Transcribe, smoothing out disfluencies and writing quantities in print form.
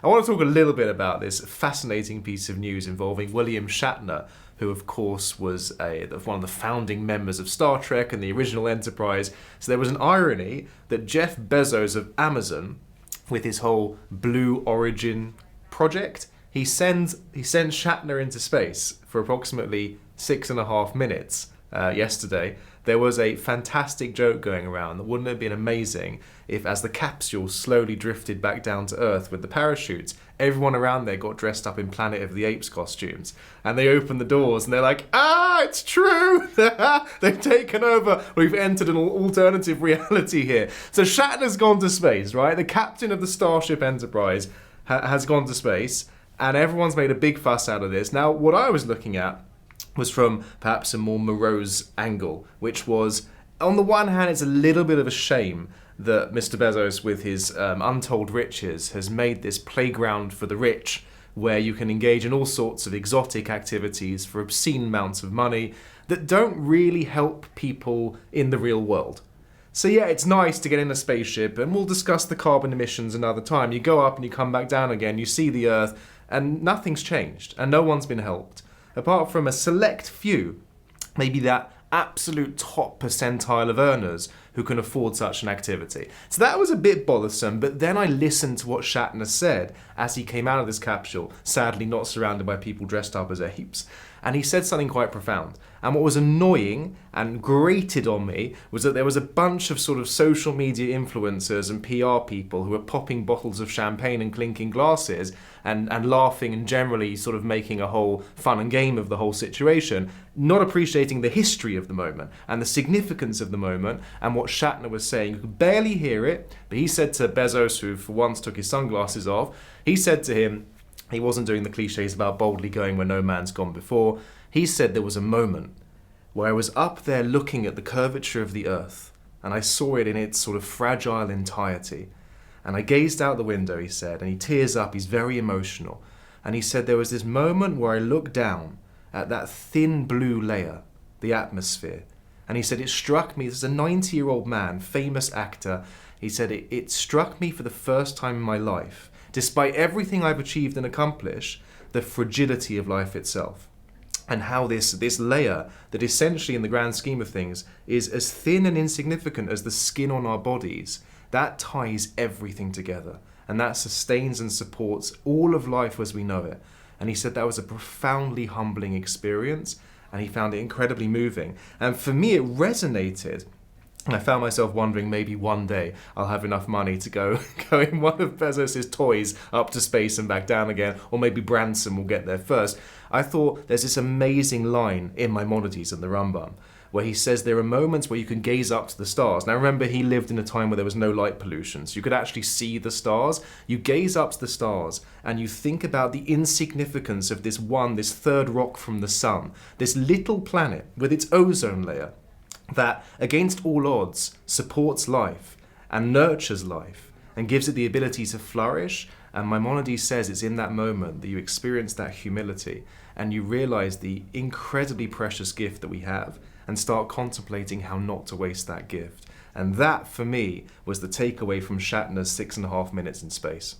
I want to talk a little bit about this fascinating piece of news involving William Shatner, who of course was one of the founding members of Star Trek and the original Enterprise. So there was an irony that Jeff Bezos of Amazon, with his whole Blue Origin project, he sends Shatner into space for approximately 6.5 minutes yesterday. There was a fantastic joke going around that wouldn't it have been amazing if, as the capsule slowly drifted back down to Earth with the parachutes, everyone around there got dressed up in Planet of the Apes costumes. And they open the doors and they're like, it's true! They've taken over. We've entered an alternative reality here. So Shatner's gone to space, right? The captain of the Starship Enterprise has gone to space, and everyone's made a big fuss out of this. Now, what I was looking at was from perhaps a more morose angle, which was, on the one hand, it's a little bit of a shame that Mr. Bezos, with his untold riches, has made this playground for the rich, where you can engage in all sorts of exotic activities for obscene amounts of money that don't really help people in the real world. So yeah, it's nice to get in a spaceship, and we'll discuss the carbon emissions another time. You go up and you come back down again, you see the Earth, and nothing's changed, and no one's been helped. Apart from a select few, maybe that absolute top percentile of earners who can afford such an activity. So that was a bit bothersome, but then I listened to what Shatner said as he came out of this capsule, sadly not surrounded by people dressed up as apes, and he said something quite profound. And what was annoying and grated on me was that there was a bunch of sort of social media influencers and PR people who were popping bottles of champagne and clinking glasses and laughing and generally sort of making a whole fun and game of the whole situation, not appreciating the history of the moment and the significance of the moment and what Shatner was saying. You could barely hear it, but he said to Bezos, who for once took his sunglasses off, he said to him, he wasn't doing the cliches about boldly going where no man's gone before. He said there was a moment where I was up there looking at the curvature of the Earth, and I saw it in its sort of fragile entirety. And I gazed out the window, he said, and he tears up, he's very emotional. And he said there was this moment where I looked down at that thin blue layer, the atmosphere. And he said it struck me, this is a 90-year-old man, famous actor, he said it struck me for the first time in my life, despite everything I've achieved and accomplished, the fragility of life itself. And how this layer that essentially in the grand scheme of things is as thin and insignificant as the skin on our bodies, that ties everything together. And that sustains and supports all of life as we know it. And he said that was a profoundly humbling experience, and he found it incredibly moving. And for me, it resonated. And I found myself wondering, maybe one day I'll have enough money to go in one of Bezos' toys up to space and back down again, or maybe Branson will get there first. I thought there's this amazing line in Maimonides and the Rambam, where he says there are moments where you can gaze up to the stars. Now remember, he lived in a time where there was no light pollution, so you could actually see the stars. You gaze up to the stars and you think about the insignificance of this third rock from the sun, this little planet with its ozone layer, that against all odds supports life and nurtures life and gives it the ability to flourish. And Maimonides says it's in that moment that you experience that humility and you realize the incredibly precious gift that we have and start contemplating how not to waste that gift. And that, for me, was the takeaway from Shatner's 6.5 minutes in space.